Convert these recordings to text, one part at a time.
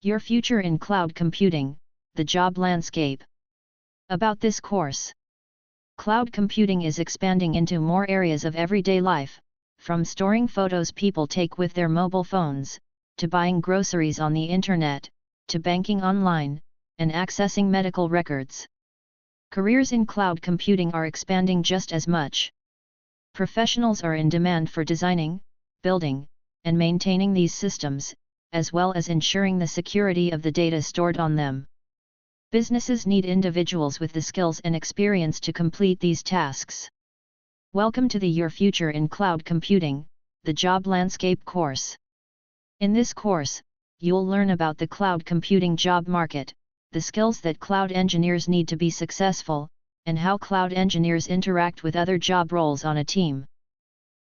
Your future in cloud computing, the job landscape. About this course. Cloud computing is expanding into more areas of everyday life, from storing photos people take with their mobile phones, to buying groceries on the internet, to banking online, and accessing medical records. Careers in cloud computing are expanding just as much. Professionals are in demand for designing, building, and maintaining these systems, as well as ensuring the security of the data stored on them. Businesses need individuals with the skills and experience to complete these tasks. Welcome to the Your Future in Cloud Computing, the Job Landscape course. In this course, you'll learn about the cloud computing job market, the skills that cloud engineers need to be successful, and how cloud engineers interact with other job roles on a team.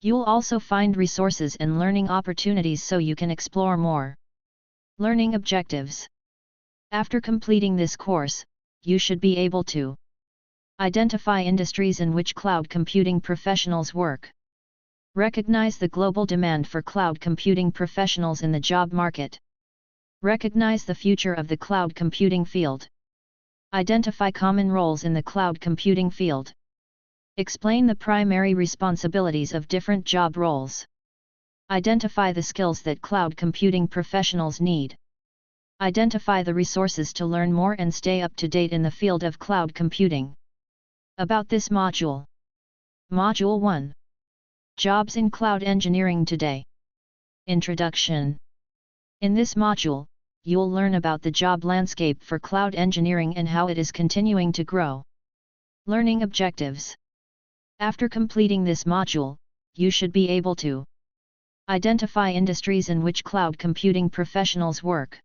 You'll also find resources and learning opportunities so you can explore more. Learning objectives. After completing this course, you should be able to identify industries in which cloud computing professionals work. Recognize the global demand for cloud computing professionals in the job market. Recognize the future of the cloud computing field. Identify common roles in the cloud computing field. Explain the primary responsibilities of different job roles. Identify the skills that cloud computing professionals need. Identify the resources to learn more and stay up to date in the field of cloud computing. About this module. Module 1. Jobs in Cloud Engineering Today. Introduction. In this module, you'll learn about the job landscape for cloud engineering and how it is continuing to grow. Learning objectives. After completing this module, you should be able to identify industries in which cloud computing professionals work.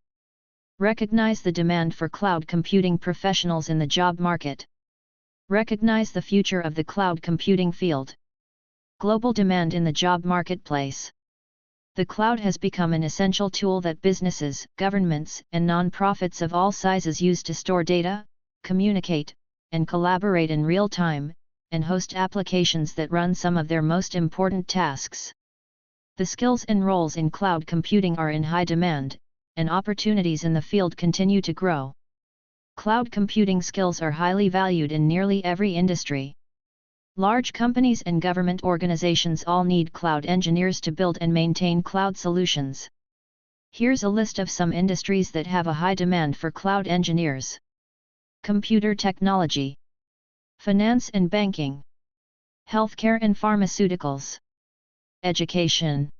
Recognize the demand for cloud computing professionals in the job market. Recognize the future of the cloud computing field. Global demand in the job marketplace. The cloud has become an essential tool that businesses, governments, and non-profits of all sizes use to store data, communicate, and collaborate in real time, and host applications that run some of their most important tasks. The skills and roles in cloud computing are in high demand, and opportunities in the field continue to grow. Cloud computing skills are highly valued in nearly every industry. Large companies and government organizations all need cloud engineers to build and maintain cloud solutions. Here's a list of some industries that have a high demand for cloud engineers. Computer technology, finance and banking, healthcare and pharmaceuticals, education,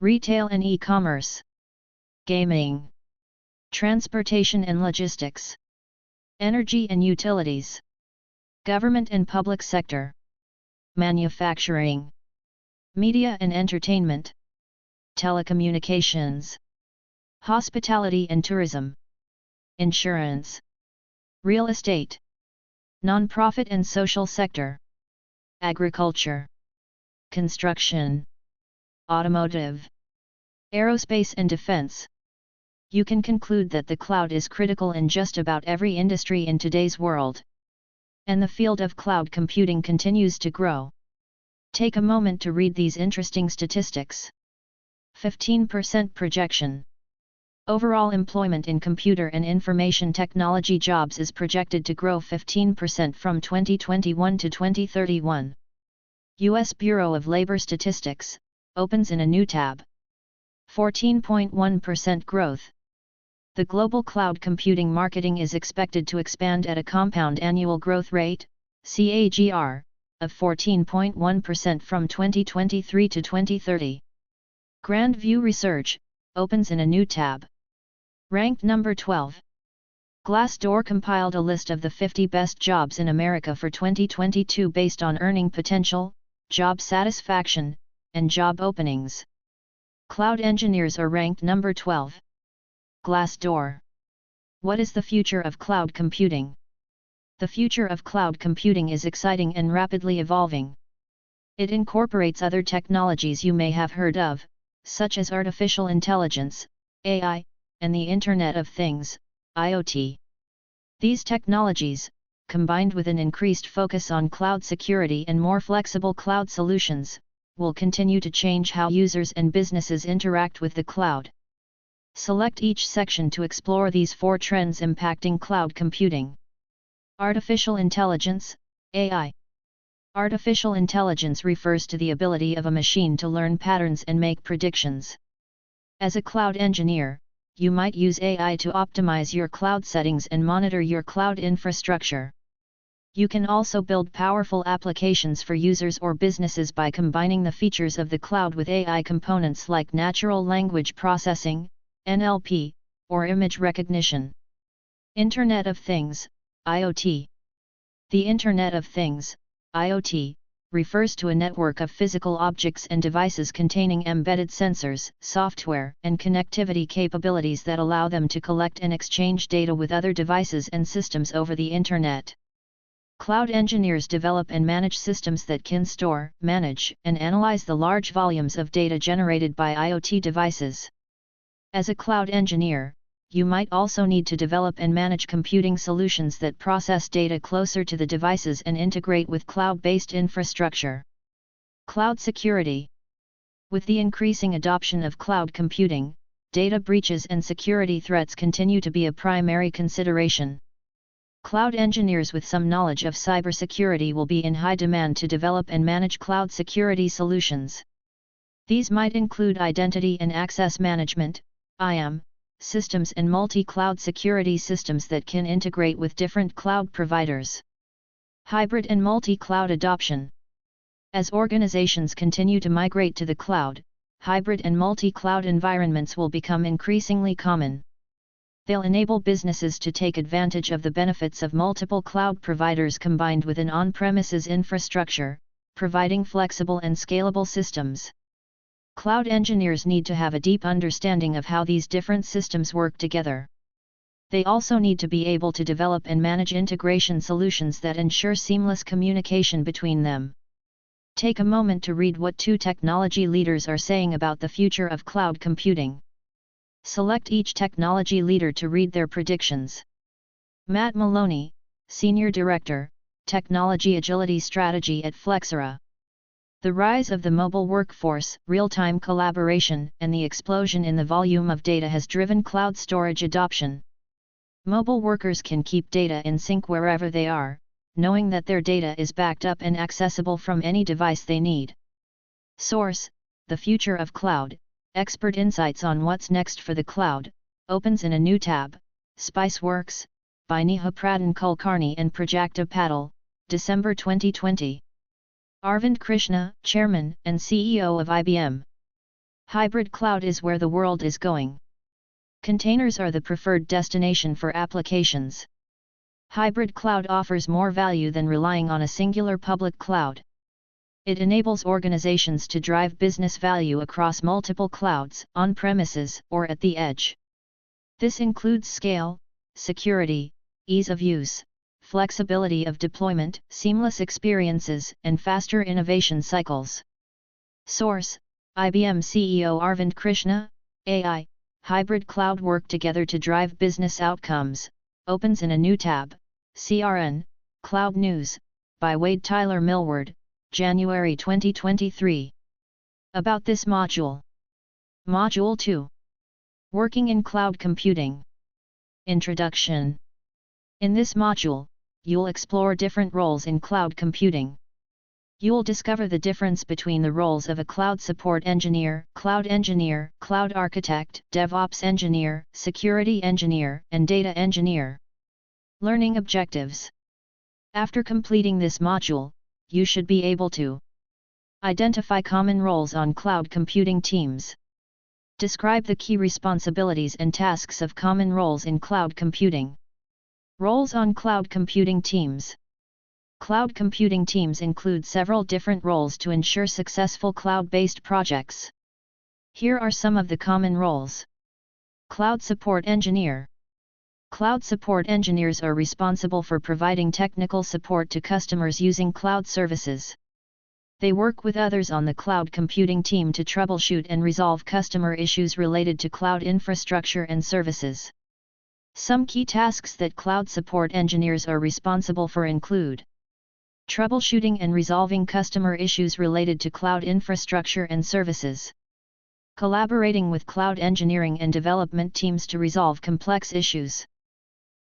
retail and e-commerce, gaming, transportation and logistics, energy and utilities, government and public sector, manufacturing, media and entertainment, telecommunications, hospitality and tourism, insurance, real estate, non-profit and social sector, agriculture, construction, automotive, aerospace and defense. You can conclude that the cloud is critical in just about every industry in today's world. And the field of cloud computing continues to grow. Take a moment to read these interesting statistics. 15% projection. Overall employment in computer and information technology jobs is projected to grow 15% from 2021 to 2031. U.S. Bureau of Labor Statistics opens in a new tab. 14.1% growth. The global cloud computing market is expected to expand at a compound annual growth rate, CAGR, of 14.1% from 2023 to 2030. Grand View Research opens in a new tab. Ranked number 12. Glassdoor compiled a list of the 50 best jobs in America for 2022 based on earning potential, job satisfaction, and job openings. Cloud engineers are ranked number 12. Glassdoor. What is the future of cloud computing? The future of cloud computing is exciting and rapidly evolving. It incorporates other technologies you may have heard of, such as artificial intelligence, AI, and the Internet of Things, IoT. These technologies, combined with an increased focus on cloud security and more flexible cloud solutions, will continue to change how users and businesses interact with the cloud. Select each section to explore these 4 trends impacting cloud computing. Artificial intelligence, AI. Artificial intelligence refers to the ability of a machine to learn patterns and make predictions. As a cloud engineer, you might use AI to optimize your cloud settings and monitor your cloud infrastructure. You can also build powerful applications for users or businesses by combining the features of the cloud with AI components like natural language processing, NLP, or image recognition. Internet of Things, IoT. The Internet of Things, IoT, refers to a network of physical objects and devices containing embedded sensors, software, and connectivity capabilities that allow them to collect and exchange data with other devices and systems over the Internet. Cloud engineers develop and manage systems that can store, manage, and analyze the large volumes of data generated by IoT devices. As a cloud engineer, you might also need to develop and manage computing solutions that process data closer to the devices and integrate with cloud-based infrastructure. Cloud security. With the increasing adoption of cloud computing, data breaches and security threats continue to be a primary consideration. Cloud engineers with some knowledge of cybersecurity will be in high demand to develop and manage cloud security solutions. These might include identity and access management, IAM, systems and multi-cloud security systems that can integrate with different cloud providers. Hybrid and multi-cloud adoption. As organizations continue to migrate to the cloud, hybrid and multi-cloud environments will become increasingly common. They'll enable businesses to take advantage of the benefits of multiple cloud providers combined with an on-premises infrastructure, providing flexible and scalable systems. Cloud engineers need to have a deep understanding of how these different systems work together. They also need to be able to develop and manage integration solutions that ensure seamless communication between them. Take a moment to read what 2 technology leaders are saying about the future of cloud computing. Select each technology leader to read their predictions. Matt Maloney, Senior Director, Technology Agility Strategy at Flexera. The rise of the mobile workforce, real-time collaboration, and the explosion in the volume of data has driven cloud storage adoption. Mobile workers can keep data in sync wherever they are, knowing that their data is backed up and accessible from any device they need. Source: The Future of Cloud, Expert Insights on What's Next for the Cloud, opens in a new tab, Spiceworks, by Neha Pradhan Kulkarni and Prajakta Patil, December 2020. Arvind Krishna, Chairman and CEO of IBM. Hybrid cloud is where the world is going. Containers are the preferred destination for applications. Hybrid cloud offers more value than relying on a singular public cloud. It enables organizations to drive business value across multiple clouds, on-premises, or at the edge. This includes scale, security, ease of use, flexibility of deployment, seamless experiences, and faster innovation cycles. Source: IBM CEO Arvind Krishna. AI, hybrid cloud work together to drive business outcomes, opens in a new tab, CRN, Cloud News, by Wade Tyler Millward, January 2023. About this module. Module 2. Working in Cloud Computing. Introduction. In this module, you'll explore different roles in cloud computing. You'll discover the difference between the roles of a cloud support engineer, cloud architect, DevOps engineer, security engineer, and data engineer. Learning objectives. After completing this module, you should be able to identify common roles on cloud computing teams. Describe the key responsibilities and tasks of common roles in cloud computing. Roles on cloud computing teams. Cloud computing teams include several different roles to ensure successful cloud-based projects. Here are some of the common roles. Cloud support engineer. Cloud support engineers are responsible for providing technical support to customers using cloud services. They work with others on the cloud computing team to troubleshoot and resolve customer issues related to cloud infrastructure and services. Some key tasks that cloud support engineers are responsible for include troubleshooting and resolving customer issues related to cloud infrastructure and services, Collaborating with cloud engineering and development teams to resolve complex issues.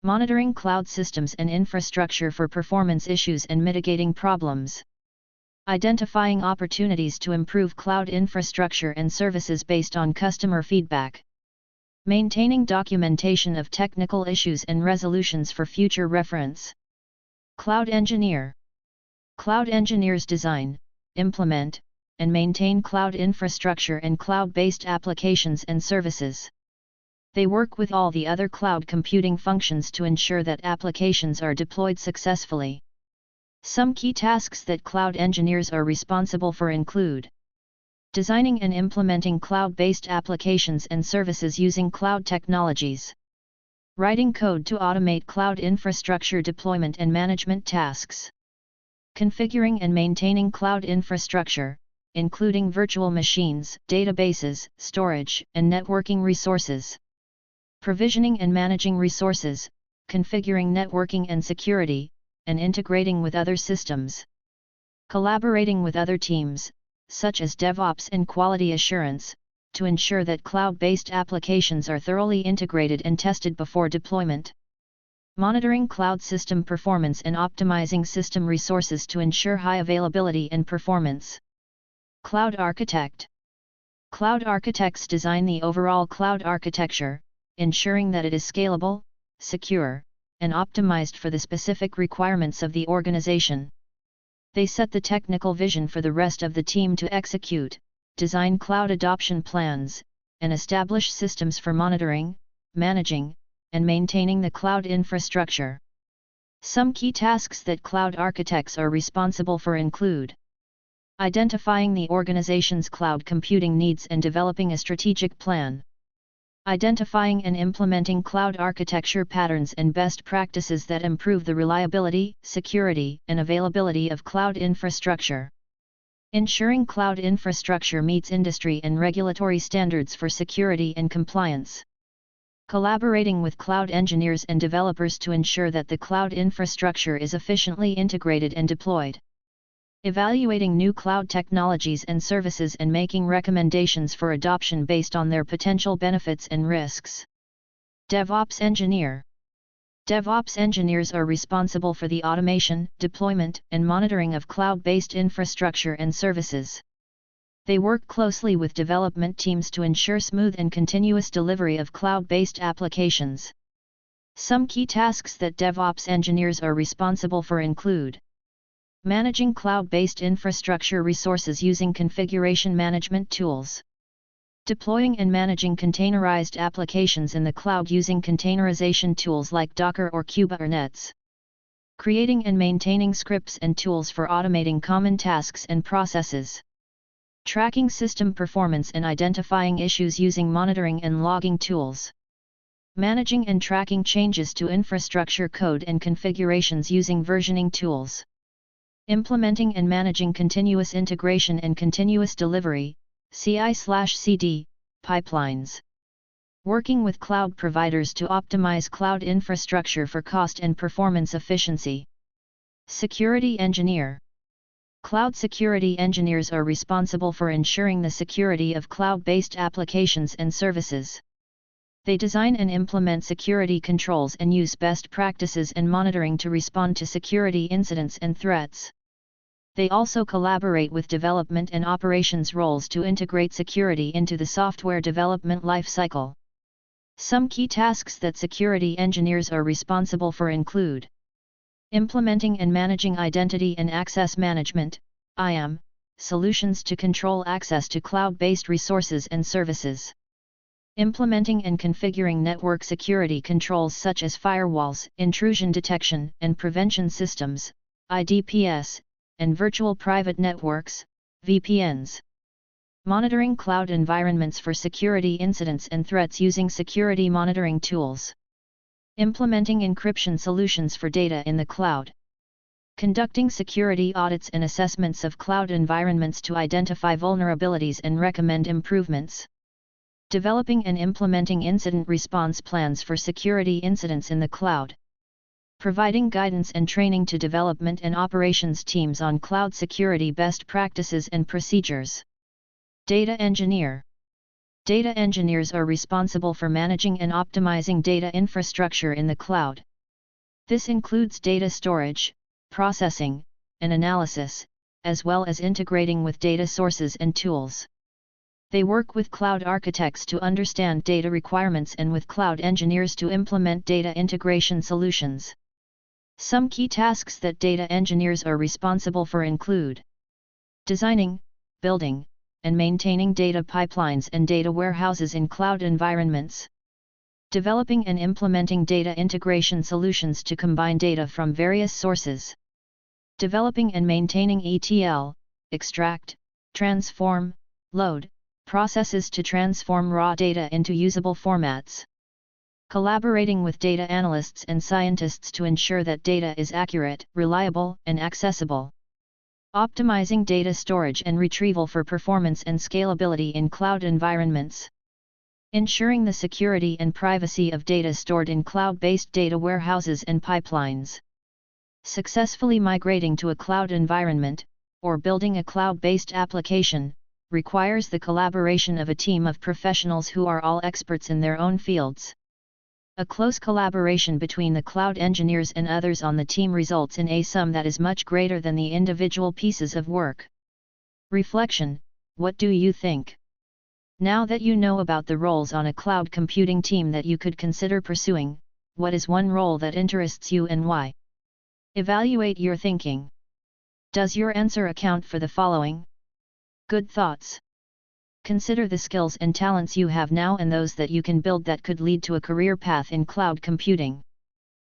Monitoring cloud systems and infrastructure for performance issues and mitigating problems. Identifying opportunities to improve cloud infrastructure and services based on customer feedback. Maintaining documentation of technical issues and resolutions for future reference. Cloud engineer. Cloud engineers design, implement, and maintain cloud infrastructure and cloud-based applications and services. They work with all the other cloud computing functions to ensure that applications are deployed successfully. Some key tasks that cloud engineers are responsible for include designing and implementing cloud-based applications and services using cloud technologies, writing code to automate cloud infrastructure deployment and management tasks, configuring and maintaining cloud infrastructure, including virtual machines, databases, storage, and networking resources, provisioning and managing resources, configuring networking and security, and integrating with other systems, collaborating with other teams, such as DevOps and quality assurance, to ensure that cloud-based applications are thoroughly integrated and tested before deployment, monitoring cloud system performance and optimizing system resources to ensure high availability and performance. Cloud architect. Cloud architects design the overall cloud architecture, ensuring that it is scalable, secure, and optimized for the specific requirements of the organization. They set the technical vision for the rest of the team to execute, design cloud adoption plans, and establish systems for monitoring, managing, and maintaining the cloud infrastructure. Some key tasks that cloud architects are responsible for include identifying the organization's cloud computing needs and developing a strategic plan. Identifying and implementing cloud architecture patterns and best practices that improve the reliability, security, and availability of cloud infrastructure. Ensuring cloud infrastructure meets industry and regulatory standards for security and compliance. Collaborating with cloud engineers and developers to ensure that the cloud infrastructure is efficiently integrated and deployed. Evaluating new cloud technologies and services and making recommendations for adoption based on their potential benefits and risks. DevOps engineer. DevOps engineers are responsible for the automation, deployment, and monitoring of cloud-based infrastructure and services. They work closely with development teams to ensure smooth and continuous delivery of cloud-based applications. Some key tasks that DevOps engineers are responsible for include managing cloud-based infrastructure resources using configuration management tools. Deploying and managing containerized applications in the cloud using containerization tools like Docker or Kubernetes. Creating and maintaining scripts and tools for automating common tasks and processes. Tracking system performance and identifying issues using monitoring and logging tools. Managing and tracking changes to infrastructure code and configurations using versioning tools. Implementing and managing continuous integration and continuous delivery, CI/CD, pipelines. Working with cloud providers to optimize cloud infrastructure for cost and performance efficiency. Security engineer. Cloud security engineers are responsible for ensuring the security of cloud-based applications and services. They design and implement security controls and use best practices and monitoring to respond to security incidents and threats. They also collaborate with development and operations roles to integrate security into the software development lifecycle. Some key tasks that security engineers are responsible for include implementing and managing identity and access management, IAM, solutions to control access to cloud-based resources and services. Implementing and configuring network security controls such as firewalls, intrusion detection and prevention systems, IDPS, and virtual private networks, VPNs. Monitoring cloud environments for security incidents and threats using security monitoring tools. Implementing encryption solutions for data in the cloud. Conducting security audits and assessments of cloud environments to identify vulnerabilities and recommend improvements. Developing and implementing incident response plans for security incidents in the cloud. Providing guidance and training to development and operations teams on cloud security best practices and procedures. Data engineer. Data engineers are responsible for managing and optimizing data infrastructure in the cloud. This includes data storage, processing, and analysis, as well as integrating with data sources and tools. They work with cloud architects to understand data requirements and with cloud engineers to implement data integration solutions. Some key tasks that data engineers are responsible for include designing, building, and maintaining data pipelines and data warehouses in cloud environments. Developing and implementing data integration solutions to combine data from various sources. Developing and maintaining ETL, extract, transform, load, processes to transform raw data into usable formats. Collaborating with data analysts and scientists to ensure that data is accurate, reliable, and accessible. Optimizing data storage and retrieval for performance and scalability in cloud environments. Ensuring the security and privacy of data stored in cloud-based data warehouses and pipelines. Successfully migrating to a cloud environment, or building a cloud-based application, requires the collaboration of a team of professionals who are all experts in their own fields. A close collaboration between the cloud engineers and others on the team results in a sum that is much greater than the individual pieces of work. Reflection: what do you think? Now that you know about the roles on a cloud computing team that you could consider pursuing, what is one role that interests you and why? Evaluate your thinking. Does your answer account for the following? Good thoughts. Consider the skills and talents you have now and those that you can build that could lead to a career path in cloud computing.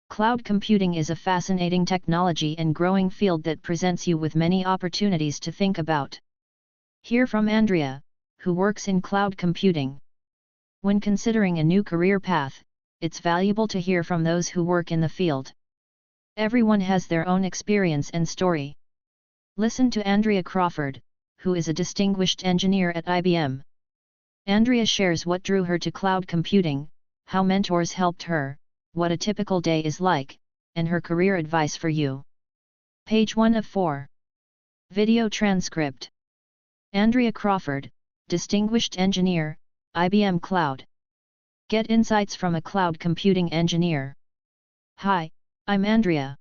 Cloud computing is a fascinating technology and growing field that presents you with many opportunities to think about. Hear from Andrea, who works in cloud computing. When considering a new career path, it's valuable to hear from those who work in the field. Everyone has their own experience and story. Listen to Andrea Crawford, who is a distinguished engineer at IBM. Andrea shares what drew her to cloud computing, how mentors helped her, what a typical day is like, and her career advice for you. Page 1 of 4. Video transcript. Andrea Crawford, distinguished engineer, IBM Cloud. Get insights from a cloud computing engineer. Hi, I'm Andrea.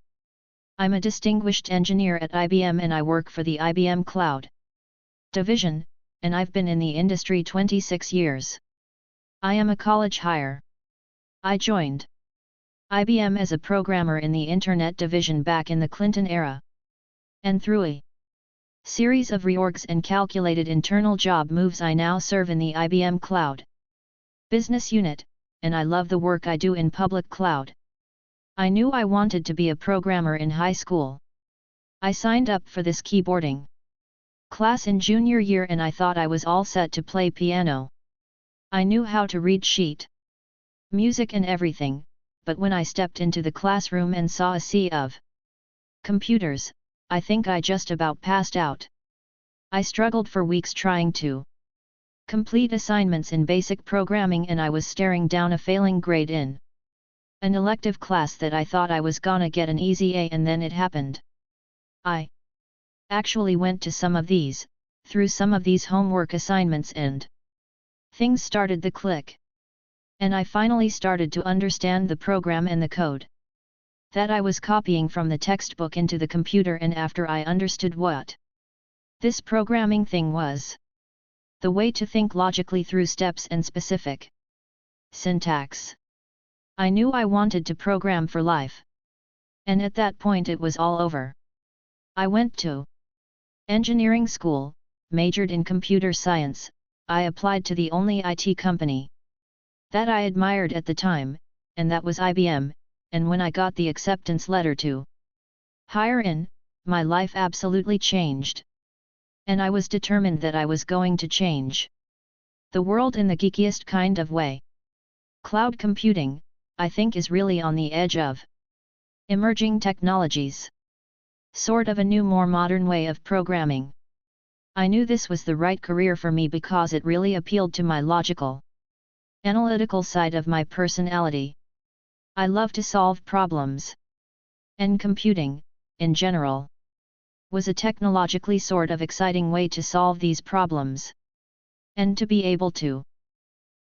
I'm a distinguished engineer at IBM and I work for the IBM Cloud division, and I've been in the industry 26 years. I am a college hire. I joined IBM as a programmer in the Internet division back in the Clinton era. And through a series of reorgs and calculated internal job moves I now serve in the IBM Cloud business unit, and I love the work I do in public cloud. I knew I wanted to be a programmer in high school. I signed up for this keyboarding class in junior year and I thought I was all set to play piano. I knew how to read sheet music and everything, but when I stepped into the classroom and saw a sea of computers, I think I just about passed out. I struggled for weeks trying to complete assignments in basic programming and I was staring down a failing grade in an elective class that I thought I was gonna get an easy A, and then it happened. I actually went to through some of these homework assignments and things started to click. And I finally started to understand the program and the code that I was copying from the textbook into the computer, and after I understood what this programming thing was, the way to think logically through steps and specific syntax, I knew I wanted to program for life. And at that point it was all over. I went to engineering school, majored in computer science. I applied to the only IT company that I admired at the time, and that was IBM, and when I got the acceptance letter to hire in, my life absolutely changed. And I was determined that I was going to change the world in the geekiest kind of way. Cloud computing, I think, is really on the edge of emerging technologies. Sort of a new, more modern way of programming. I knew this was the right career for me because it really appealed to my logical, analytical side of my personality. I love to solve problems. And computing, in general, was a technologically sort of exciting way to solve these problems. And to be able to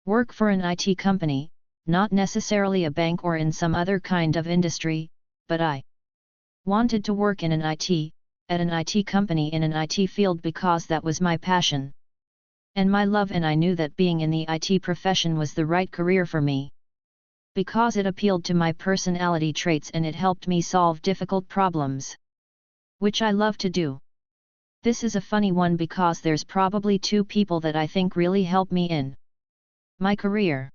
Work for an IT company, not necessarily a bank or in some other kind of industry, but I wanted to work in at an IT company in an IT field because that was my passion and my love, and I knew that being in the IT profession was the right career for me. Because it appealed to my personality traits and it helped me solve difficult problems, which I love to do. This is a funny one because there's probably two people that I think really helped me in my career.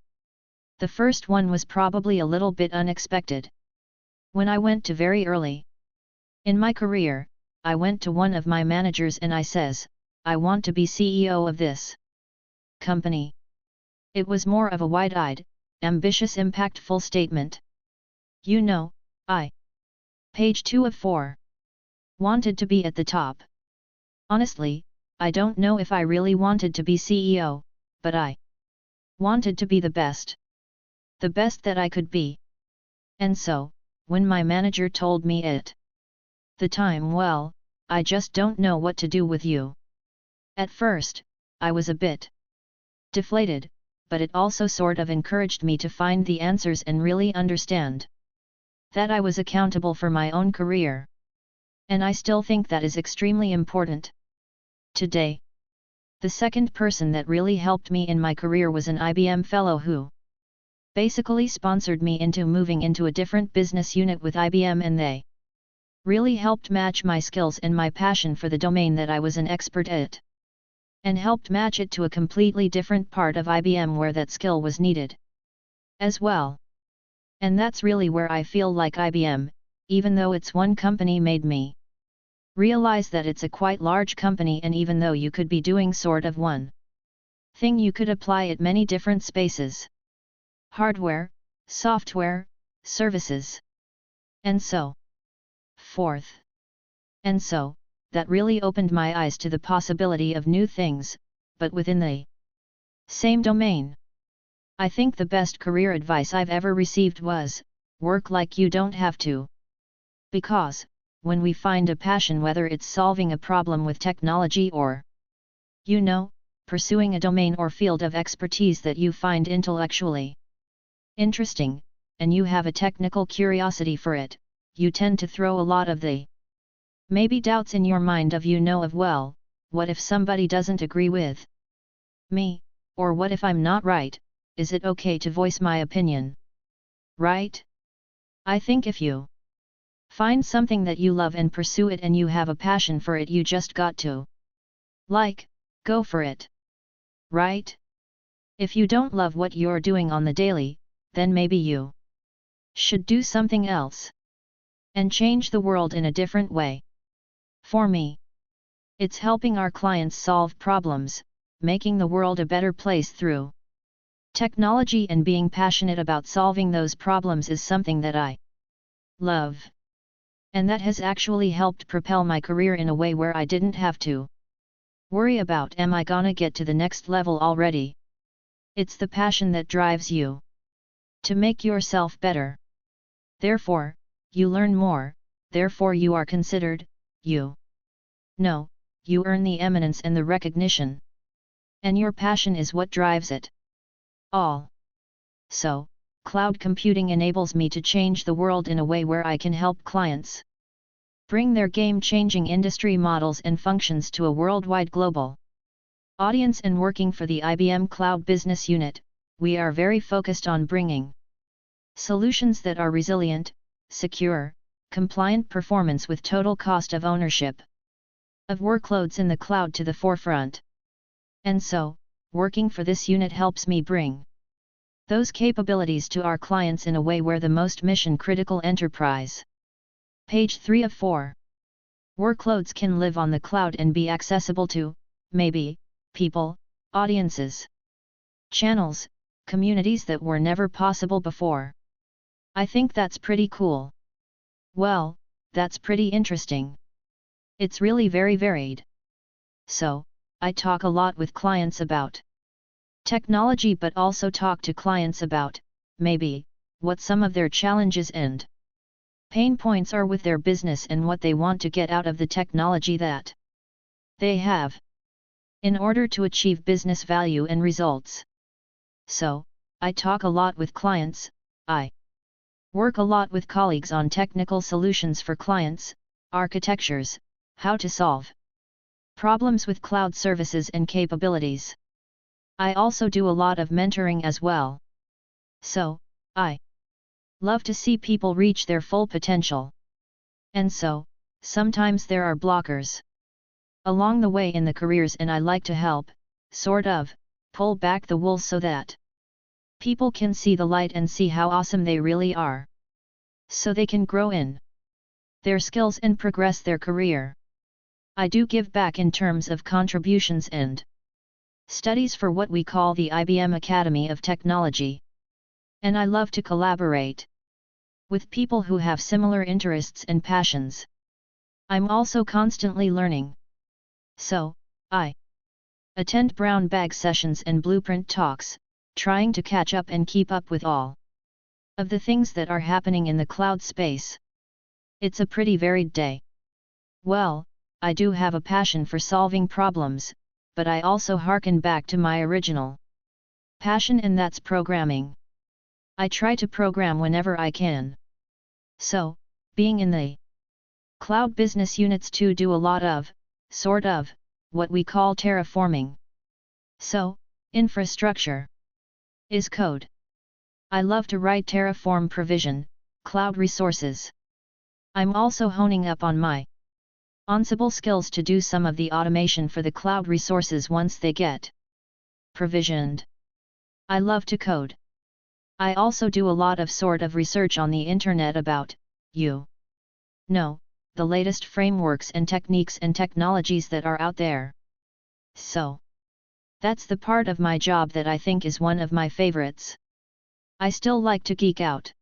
The first one was probably a little bit unexpected. When I went to very early in my career, I went to one of my managers and I says, I want to be CEO of this company. It was more of a wide-eyed, ambitious, impactful statement. You know, I, page 2 of 4, wanted to be at the top. Honestly, I don't know if I really wanted to be CEO, but I wanted to be the best that I could be. And so, when my manager told me at the time, well, I just don't know what to do with you. At first, I was a bit deflated, but it also sort of encouraged me to find the answers and really understand that I was accountable for my own career. And I still think that is extremely important today. The second person that really helped me in my career was an IBM fellow who basically sponsored me into moving into a different business unit with IBM, and they really helped match my skills and my passion for the domain that I was an expert at, and helped match it to a completely different part of IBM where that skill was needed as well. And that's really where I feel like IBM, even though it's one company, made me realize that it's a quite large company, and even though you could be doing sort of one thing, you could apply it many different spaces: hardware, software, services, and so forth. And so, that really opened my eyes to the possibility of new things, but within the same domain. I think the best career advice I've ever received was, work like you don't have to. Because, when we find a passion, whether it's solving a problem with technology or, pursuing a domain or field of expertise that you find intellectually interesting, and you have a technical curiosity for it, you tend to throw a lot of the maybe doubts in your mind of well, what if somebody doesn't agree with me, or what if I'm not right, is it okay to voice my opinion? Right? I think if you find something that you love and pursue it and you have a passion for it, you just got to go for it. Right? If you don't love what you're doing on the daily, then maybe you should do something else and change the world in a different way. For me, it's helping our clients solve problems, making the world a better place through technology, and being passionate about solving those problems is something that I love. And that has actually helped propel my career in a way where I didn't have to worry about, am I gonna get to the next level already? It's the passion that drives you to make yourself better. Therefore, you learn more, therefore you are considered, you earn the eminence and the recognition. And your passion is what drives it all. So, cloud computing enables me to change the world in a way where I can help clients bring their game-changing industry models and functions to a worldwide global audience. And working for the IBM Cloud Business Unit, we are very focused on bringing solutions that are resilient, secure, compliant performance with total cost of ownership of workloads in the cloud to the forefront. And so, working for this unit helps me bring those capabilities to our clients in a way where the most mission-critical enterprise. Page 3 of 4. Workloads can live on the cloud and be accessible to, maybe, people, audiences, channels, communities that were never possible before. I think that's pretty cool. Well, that's pretty interesting. It's really very varied. So, I talk a lot with clients about technology, but also talk to clients about, maybe, what some of their challenges and pain points are with their business and what they want to get out of the technology that they have in order to achieve business value and results. So, I talk a lot with clients, I work a lot with colleagues on technical solutions for clients, architectures, how to solve problems with cloud services and capabilities. I also do a lot of mentoring as well. So, I love to see people reach their full potential. And so, sometimes there are blockers along the way in the careers, and I like to help, sort of, pull back the wool so that people can see the light and see how awesome they really are. So they can grow in their skills and progress their career. I do give back in terms of contributions and studies for what we call the IBM Academy of Technology. And I love to collaborate with people who have similar interests and passions. I'm also constantly learning. So, I attend brown bag sessions and blueprint talks, trying to catch up and keep up with all of the things that are happening in the cloud space. It's a pretty varied day. Well, I do have a passion for solving problems, but I also harken back to my original passion, and that's programming. I try to program whenever I can. So, being in the cloud business units too, do a lot of, sort of, what we call terraforming. So, infrastructure is code. I love to write Terraform provision, cloud resources. I'm also honing up on my Ansible skills to do some of the automation for the cloud resources once they get provisioned. I love to code. I also do a lot of sort of research on the internet about, the latest frameworks and techniques and technologies that are out there. So, that's the part of my job that I think is one of my favorites. I still like to geek out.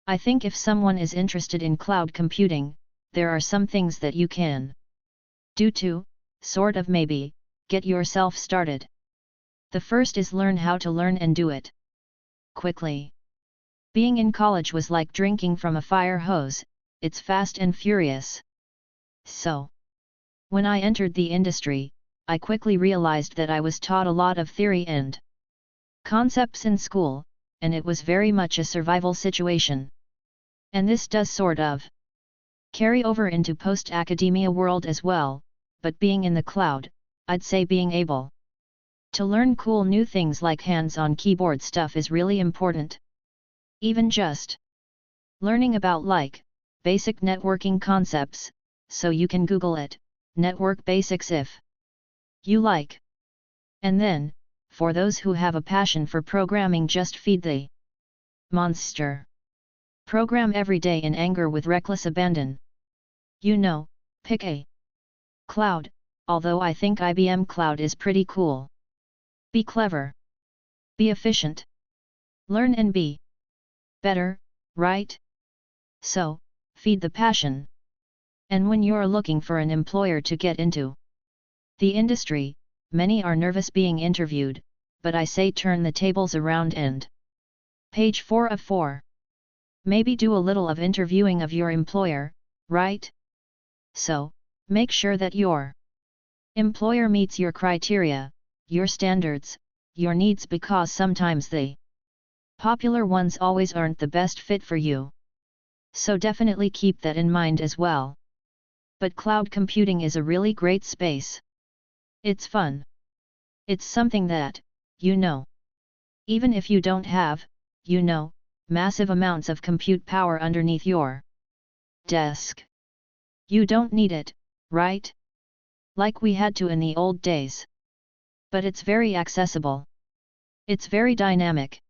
I think if someone is interested in cloud computing, there are some things that you can do to, sort of maybe, get yourself started. The first is learn how to learn and do it quickly. Being in college was like drinking from a fire hose, it's fast and furious. So, when I entered the industry, I quickly realized that I was taught a lot of theory and concepts in school, and it was very much a survival situation. And this does sort of carry over into post-academia world as well, but being in the cloud, I'd say being able to learn cool new things like hands-on keyboard stuff is really important. Even just learning about like basic networking concepts, so you can Google it, network basics if you like. And then, for those who have a passion for programming, just feed the monster. Program every day in anger with reckless abandon. Pick a cloud, although I think IBM Cloud is pretty cool. Be clever. Be efficient. Learn and be better, right? So, feed the passion. And when you're looking for an employer to get into the industry, many are nervous being interviewed, but I say turn the tables around and page 4 of 4. Maybe do a little of interviewing of your employer, right? So, make sure that your employer meets your criteria, your standards, your needs, because sometimes the popular ones always aren't the best fit for you. So definitely keep that in mind as well. But cloud computing is a really great space. It's fun. It's something that, even if you don't have, massive amounts of compute power underneath your desk. You don't need it, right? Like we had to in the old days. But it's very accessible. It's very dynamic.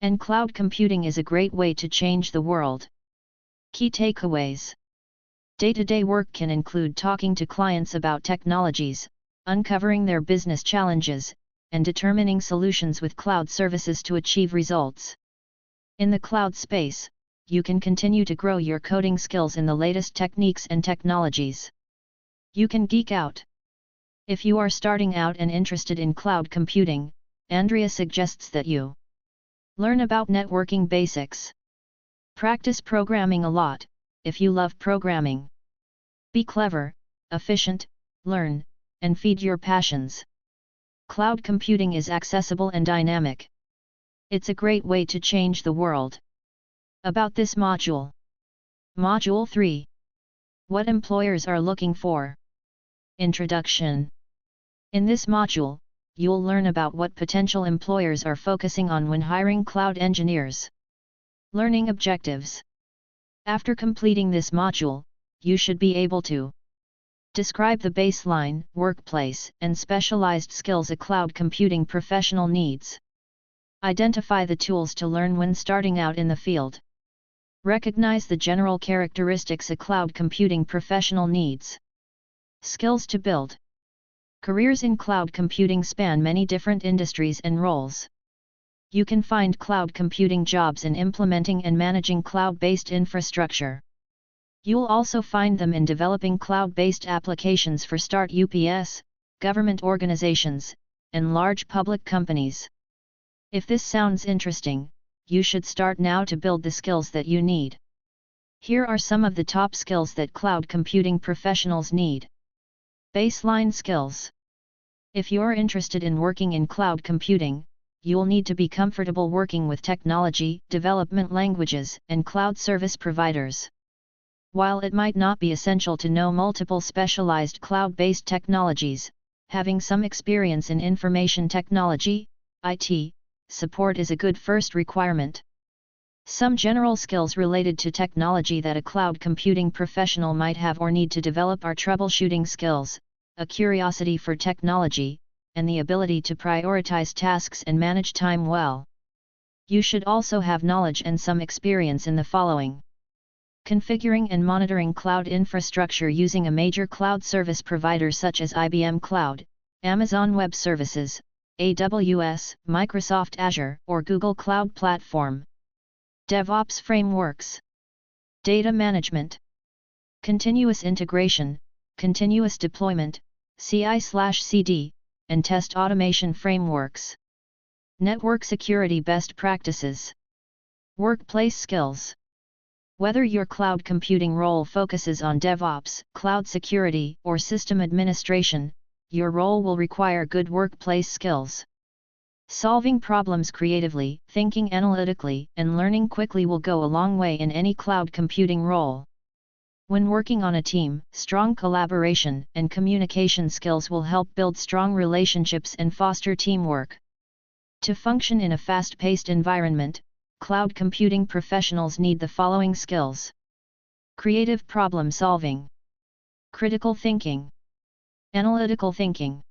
And cloud computing is a great way to change the world. Key takeaways. Day-to-day work can include talking to clients about technologies, uncovering their business challenges, and determining solutions with cloud services to achieve results. In the cloud space, you can continue to grow your coding skills in the latest techniques and technologies. You can geek out. If you are starting out and interested in cloud computing, Andrea suggests that you learn about networking basics. Practice programming a lot, if you love programming. Be clever, efficient, learn, and feed your passions. Cloud computing is accessible and dynamic. It's a great way to change the world. About this module. Module 3. What employers are looking for. Introduction. In this module, you'll learn about what potential employers are focusing on when hiring cloud engineers. Learning objectives. After completing this module, you should be able to describe the baseline, workplace, and specialized skills a cloud computing professional needs. Identify the tools to learn when starting out in the field. Recognize the general characteristics a cloud computing professional needs. Skills to build. Careers in cloud computing span many different industries and roles. You can find cloud computing jobs in implementing and managing cloud-based infrastructure. You'll also find them in developing cloud-based applications for Start UPS, government organizations, and large public companies. If this sounds interesting, you should start now to build the skills that you need. Here are some of the top skills that cloud computing professionals need. Baseline skills. If you're interested in working in cloud computing, you'll need to be comfortable working with technology, development languages, and cloud service providers. While it might not be essential to know multiple specialized cloud-based technologies, having some experience in information technology, IT, support is a good first requirement. Some general skills related to technology that a cloud computing professional might have or need to develop are troubleshooting skills, a curiosity for technology, and the ability to prioritize tasks and manage time well. You should also have knowledge and some experience in the following. Configuring and monitoring cloud infrastructure using a major cloud service provider such as IBM Cloud, Amazon Web Services, AWS, Microsoft Azure, or Google Cloud Platform. DevOps frameworks. Data management. Continuous integration, continuous deployment, CI/CD, and test automation frameworks. Network security best practices. Workplace skills. Whether your cloud computing role focuses on DevOps, cloud security, or system administration, your role will require good workplace skills. Solving problems creatively, thinking analytically, and learning quickly will go a long way in any cloud computing role. When working on a team, strong collaboration and communication skills will help build strong relationships and foster teamwork. To function in a fast-paced environment, cloud computing professionals need the following skills. Creative problem solving. Critical thinking. Analytical thinking.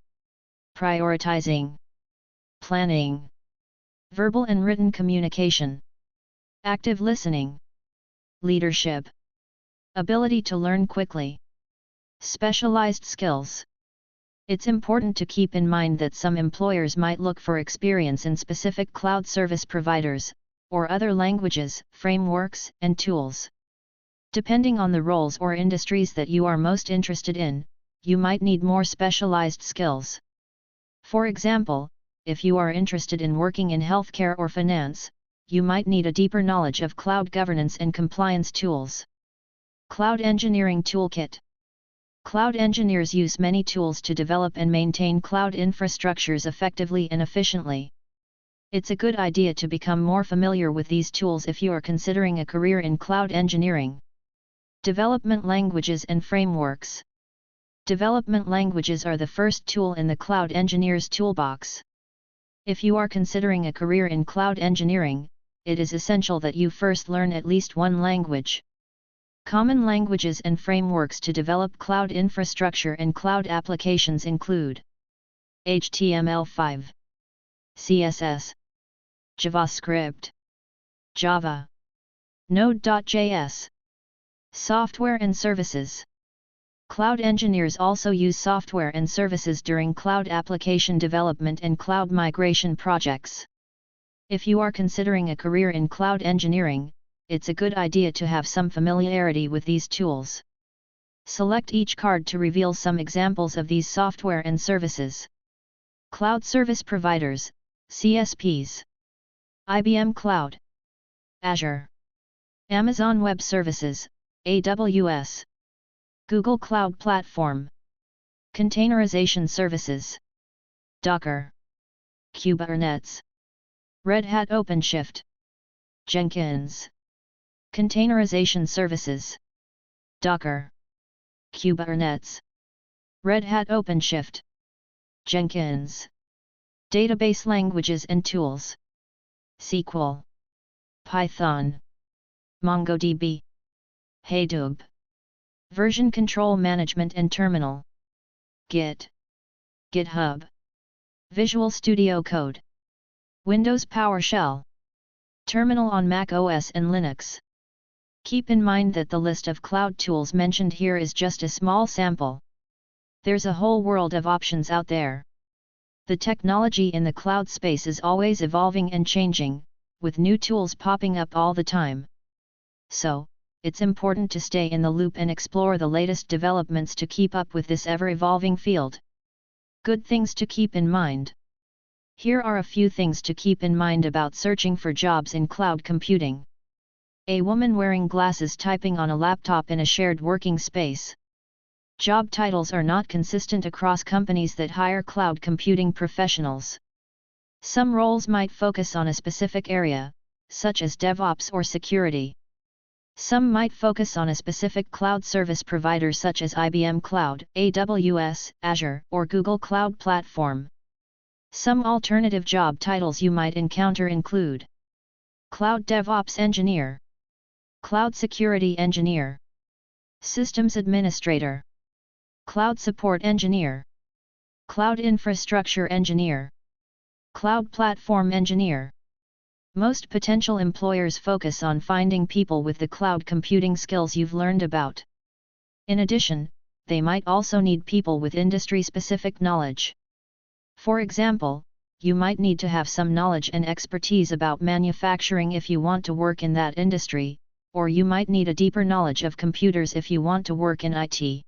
Prioritizing. Planning. Verbal and written communication. Active listening. Leadership. Ability to learn quickly. Specialized skills. It's important to keep in mind that some employers might look for experience in specific cloud service providers, or other languages, frameworks, and tools. Depending on the roles or industries that you are most interested in, you might need more specialized skills. For example, if you are interested in working in healthcare or finance, you might need a deeper knowledge of cloud governance and compliance tools. Cloud Engineering Toolkit. Cloud engineers use many tools to develop and maintain cloud infrastructures effectively and efficiently. It's a good idea to become more familiar with these tools if you are considering a career in cloud engineering. Development languages and frameworks. Development languages are the first tool in the cloud engineer's toolbox. If you are considering a career in cloud engineering, it is essential that you first learn at least one language. Common languages and frameworks to develop cloud infrastructure and cloud applications include HTML5, CSS, JavaScript, Java, Node.js. Software and services. Cloud engineers also use software and services during cloud application development and cloud migration projects. If you are considering a career in cloud engineering, it's a good idea to have some familiarity with these tools. Select each card to reveal some examples of these software and services. Cloud Service Providers, CSPs. IBM Cloud. Azure. Amazon Web Services, AWS. Google Cloud Platform. Containerization Services. Docker. Kubernetes. Red Hat OpenShift, Jenkins, Containerization Services, Docker, Kubernetes, Red Hat OpenShift, Jenkins, Database Languages and Tools, SQL, Python, MongoDB, Hadoop, Version Control Management and Terminal, Git, GitHub, Visual Studio Code, Windows PowerShell, Terminal on Mac OS and Linux. Keep in mind that the list of cloud tools mentioned here is just a small sample. There's a whole world of options out there. The technology in the cloud space is always evolving and changing, with new tools popping up all the time. So, it's important to stay in the loop and explore the latest developments to keep up with this ever-evolving field. Good things to keep in mind. Here are a few things to keep in mind about searching for jobs in cloud computing. A woman wearing glasses typing on a laptop in a shared working space. Job titles are not consistent across companies that hire cloud computing professionals. Some roles might focus on a specific area, such as DevOps or security. Some might focus on a specific cloud service provider such as IBM Cloud, AWS, Azure, or Google Cloud Platform. Some alternative job titles you might encounter include Cloud DevOps Engineer, Cloud Security Engineer, Systems Administrator, Cloud Support Engineer, Cloud Infrastructure Engineer, Cloud Platform Engineer. Most potential employers focus on finding people with the cloud computing skills you've learned about. In addition, they might also need people with industry-specific knowledge. For example, you might need to have some knowledge and expertise about manufacturing if you want to work in that industry, or you might need a deeper knowledge of computers if you want to work in IT.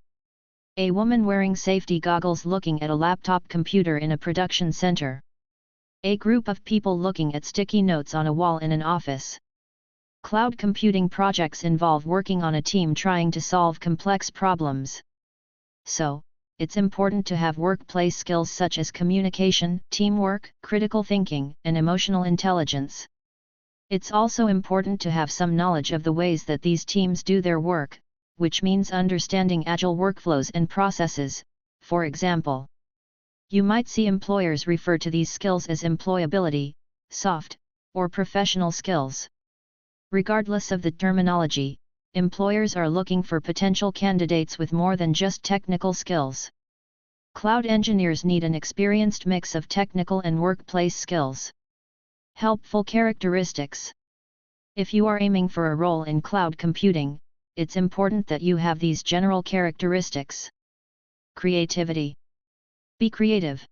A woman wearing safety goggles looking at a laptop computer in a production center. A group of people looking at sticky notes on a wall in an office. Cloud computing projects involve working on a team trying to solve complex problems. So, it's important to have workplace skills such as communication, teamwork, critical thinking, and emotional intelligence. It's also important to have some knowledge of the ways that these teams do their work, which means understanding agile workflows and processes, for example. You might see employers refer to these skills as employability, soft, or professional skills. Regardless of the terminology, employers are looking for potential candidates with more than just technical skills. Cloud engineers need an experienced mix of technical and workplace skills. Helpful characteristics. If you are aiming for a role in cloud computing, it's important that you have these general characteristics. Creativity. Be creative.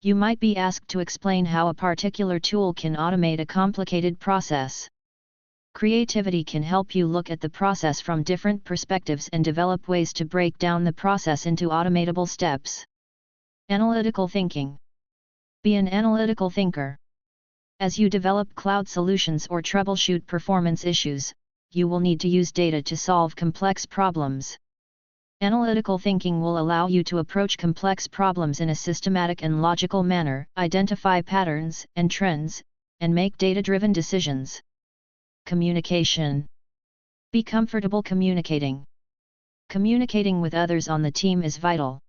You might be asked to explain how a particular tool can automate a complicated process. Creativity can help you look at the process from different perspectives and develop ways to break down the process into automatable steps. Analytical thinking. Be an analytical thinker. As you develop cloud solutions or troubleshoot performance issues, you will need to use data to solve complex problems. Analytical thinking will allow you to approach complex problems in a systematic and logical manner, identify patterns and trends, and make data-driven decisions. Communication. Be comfortable communicating. Communicating with others on the team is vital.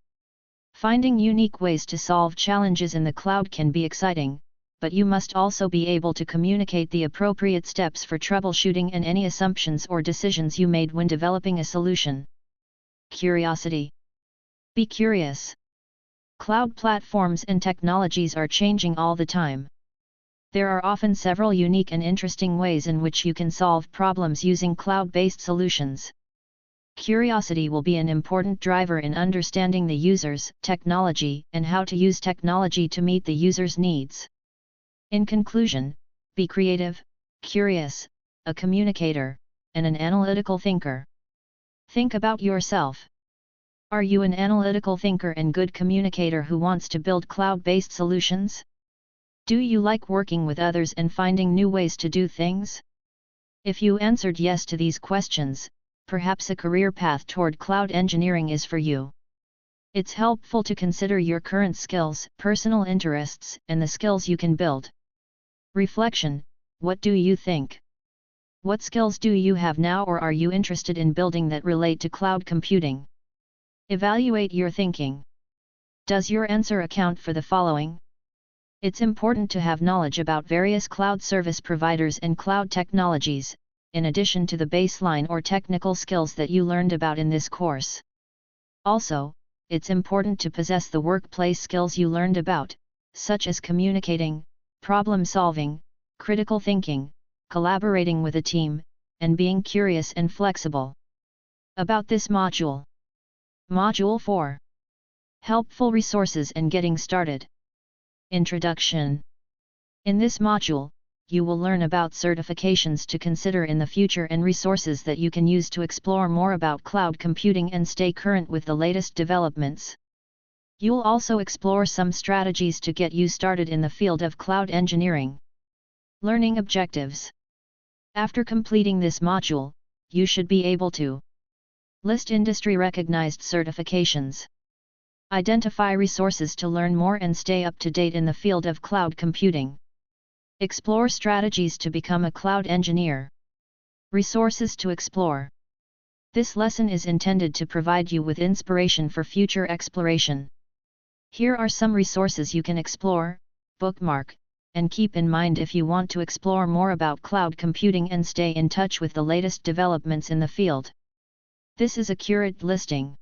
Finding unique ways to solve challenges in the cloud can be exciting, but you must also be able to communicate the appropriate steps for troubleshooting and any assumptions or decisions you made when developing a solution. Curiosity. Be curious. Cloud platforms and technologies are changing all the time. There are often several unique and interesting ways in which you can solve problems using cloud-based solutions. Curiosity will be an important driver in understanding the users, technology, and how to use technology to meet the user's needs. In conclusion, be creative, curious, a communicator, and an analytical thinker. Think about yourself. Are you an analytical thinker and good communicator who wants to build cloud-based solutions? Do you like working with others and finding new ways to do things? If you answered yes to these questions, perhaps a career path toward cloud engineering is for you. It's helpful to consider your current skills, personal interests, and the skills you can build. Reflection: what do you think? What skills do you have now or are you interested in building that relate to cloud computing? Evaluate your thinking. Does your answer account for the following? It's important to have knowledge about various cloud service providers and cloud technologies, in addition to the baseline or technical skills that you learned about in this course. Also, it's important to possess the workplace skills you learned about, such as communicating, problem solving, critical thinking, collaborating with a team, and being curious and flexible. About this module. Module 4. Helpful resources and getting started. Introduction. In this module, you will learn about certifications to consider in the future and resources that you can use to explore more about cloud computing and stay current with the latest developments. You'll also explore some strategies to get you started in the field of cloud engineering. Learning objectives. After completing this module, you should be able to list industry-recognized certifications, identify resources to learn more and stay up to date in the field of cloud computing, explore strategies to become a cloud engineer, resources to explore. This lesson is intended to provide you with inspiration for future exploration. Here are some resources you can explore, bookmark, and keep in mind if you want to explore more about cloud computing and stay in touch with the latest developments in the field. This is a curated listing.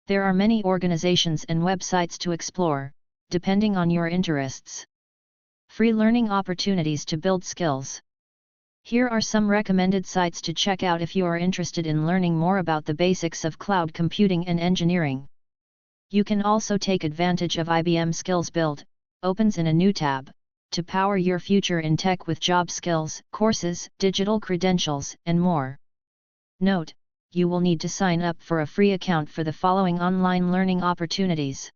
There are many organizations and websites to explore, depending on your interests. Free learning opportunities to build skills. Here are some recommended sites to check out if you are interested in learning more about the basics of cloud computing and engineering. You can also take advantage of IBM Skills Build, opens in a new tab, to power your future in tech with job skills, courses, digital credentials, and more. Note: you will need to sign up for a free account for the following online learning opportunities.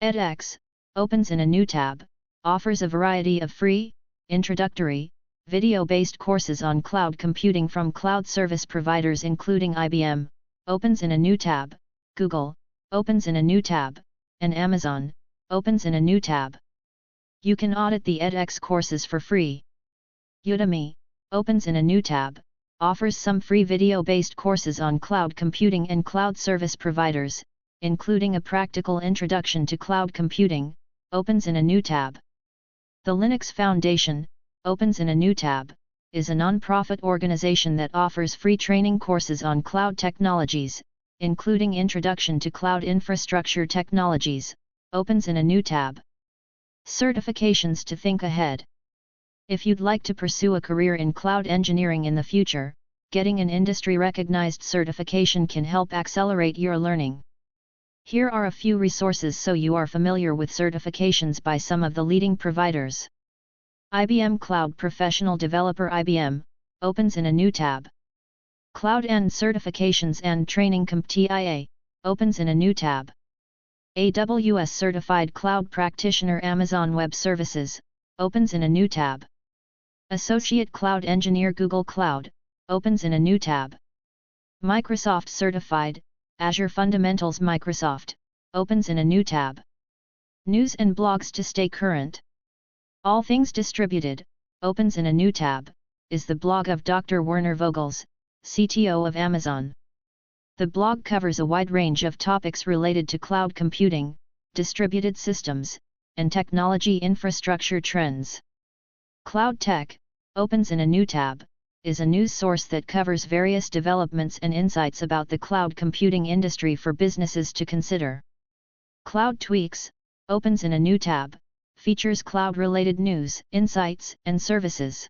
edX, opens in a new tab, offers a variety of free, introductory, video-based courses on cloud computing from cloud service providers including IBM, opens in a new tab, Google, opens in a new tab, and Amazon, opens in a new tab. You can audit the edX courses for free. Udemy, opens in a new tab, offers some free video-based courses on cloud computing and cloud service providers, including a practical introduction to cloud computing, opens in a new tab. The Linux Foundation, opens in a new tab, is a non-profit organization that offers free training courses on cloud technologies, including Introduction to Cloud Infrastructure Technologies, opens in a new tab. Certifications to think ahead. If you'd like to pursue a career in cloud engineering in the future, getting an industry-recognized certification can help accelerate your learning. Here are a few resources so you are familiar with certifications by some of the leading providers. IBM Cloud Professional Developer IBM, opens in a new tab. Cloud and Certifications and Training CompTIA, opens in a new tab. AWS Certified Cloud Practitioner Amazon Web Services, opens in a new tab. Associate Cloud Engineer Google Cloud, opens in a new tab. Microsoft Certified, Azure Fundamentals Microsoft, opens in a new tab. News and blogs to stay current. All Things Distributed, opens in a new tab, is the blog of Dr. Werner Vogels, CTO of Amazon. The blog covers a wide range of topics related to cloud computing, distributed systems, and technology infrastructure trends. Cloud Tech, opens in a new tab, is a news source that covers various developments and insights about the cloud computing industry for businesses to consider. Cloud Tweaks, opens in a new tab, features cloud-related news, insights, and services.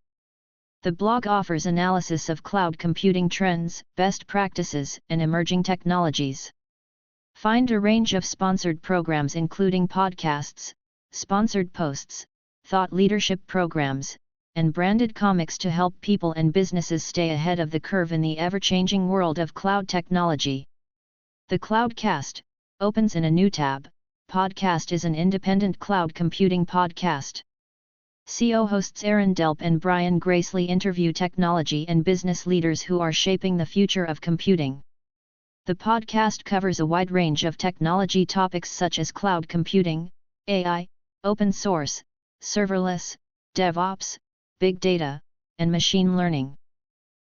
The blog offers analysis of cloud computing trends, best practices, and emerging technologies. Find a range of sponsored programs including podcasts, sponsored posts, thought leadership programs, and branded comics to help people and businesses stay ahead of the curve in the ever-changing world of cloud technology. The Cloudcast, opens in a new tab. Podcast is an independent cloud computing podcast. CO hosts Aaron Delp and Brian Gracely interview technology and business leaders who are shaping the future of computing. The podcast covers a wide range of technology topics such as cloud computing, AI, open source, serverless, DevOps, Big Data, and Machine Learning.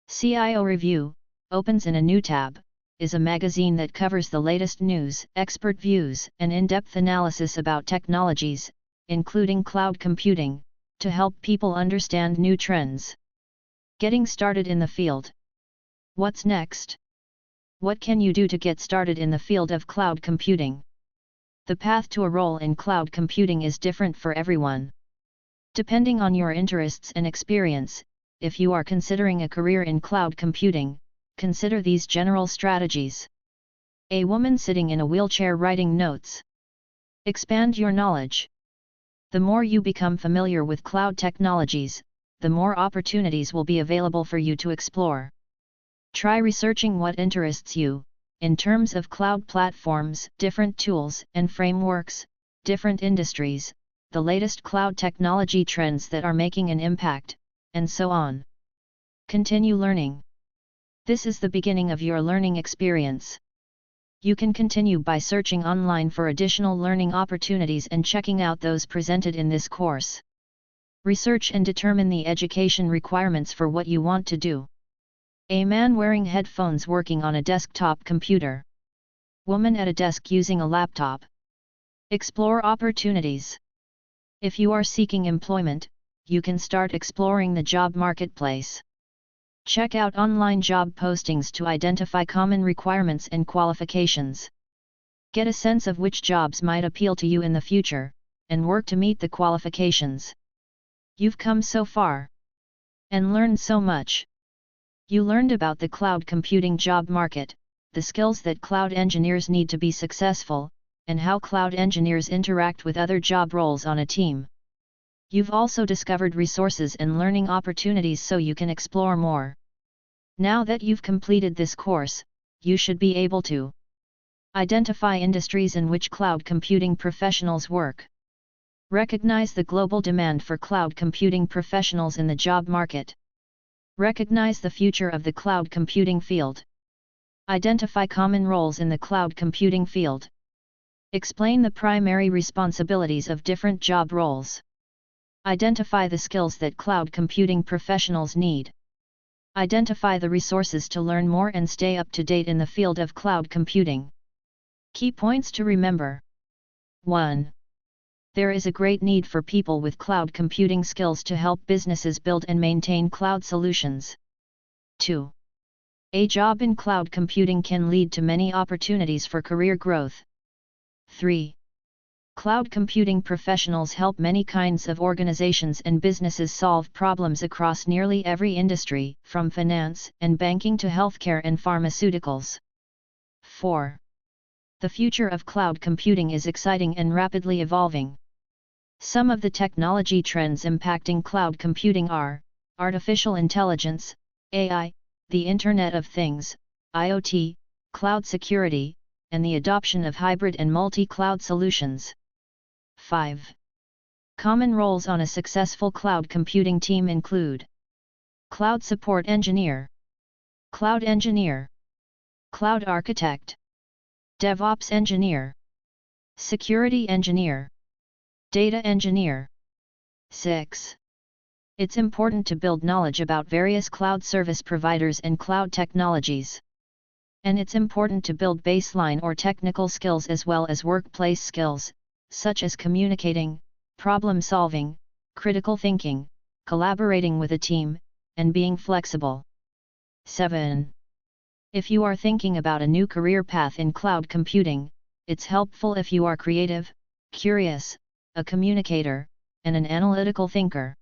CIO Review, opens in a new tab, is a magazine that covers the latest news, expert views, and in-depth analysis about technologies, including cloud computing, to help people understand new trends. Getting started in the field. What's next? What can you do to get started in the field of cloud computing? The path to a role in cloud computing is different for everyone. Depending on your interests and experience, if you are considering a career in cloud computing, consider these general strategies. A woman sitting in a wheelchair writing notes. Expand your knowledge. The more you become familiar with cloud technologies, the more opportunities will be available for you to explore. Try researching what interests you, in terms of cloud platforms, different tools and frameworks, different industries, the latest cloud technology trends that are making an impact, and so on. Continue learning. This is the beginning of your learning experience. You can continue by searching online for additional learning opportunities and checking out those presented in this course. Research and determine the education requirements for what you want to do. A man wearing headphones working on a desktop computer. Woman at a desk using a laptop. Explore opportunities. If you are seeking employment, you can start exploring the job marketplace. Check out online job postings to identify common requirements and qualifications. Get a sense of which jobs might appeal to you in the future, and work to meet the qualifications. You've come so far and learned so much. You learned about the cloud computing job market, the skills that cloud engineers need to be successful, and how cloud engineers interact with other job roles on a team. You've also discovered resources and learning opportunities so you can explore more. Now that you've completed this course, you should be able to identify industries in which cloud computing professionals work. Recognize the global demand for cloud computing professionals in the job market. Recognize the future of the cloud computing field. Identify common roles in the cloud computing field. Explain the primary responsibilities of different job roles. Identify the skills that cloud computing professionals need. Identify the resources to learn more and stay up to date in the field of cloud computing. Key points to remember. 1. There is a great need for people with cloud computing skills to help businesses build and maintain cloud solutions. 2. A job in cloud computing can lead to many opportunities for career growth. 3. Cloud computing professionals help many kinds of organizations and businesses solve problems across nearly every industry, from finance and banking to healthcare and pharmaceuticals. 4. The future of cloud computing is exciting and rapidly evolving. Some of the technology trends impacting cloud computing are artificial intelligence, AI, the Internet of Things, IoT, cloud security, and the adoption of hybrid and multi-cloud solutions. 5. Common roles on a successful cloud computing team include Cloud Support Engineer, Cloud Engineer, Cloud Architect, DevOps Engineer, Security Engineer, Data Engineer. 6. It's important to build knowledge about various cloud service providers and cloud technologies. And it's important to build baseline or technical skills as well as workplace skills, such as communicating, problem solving, critical thinking, collaborating with a team, and being flexible. 7. If you are thinking about a new career path in cloud computing, it's helpful if you are creative, curious, a communicator, and an analytical thinker.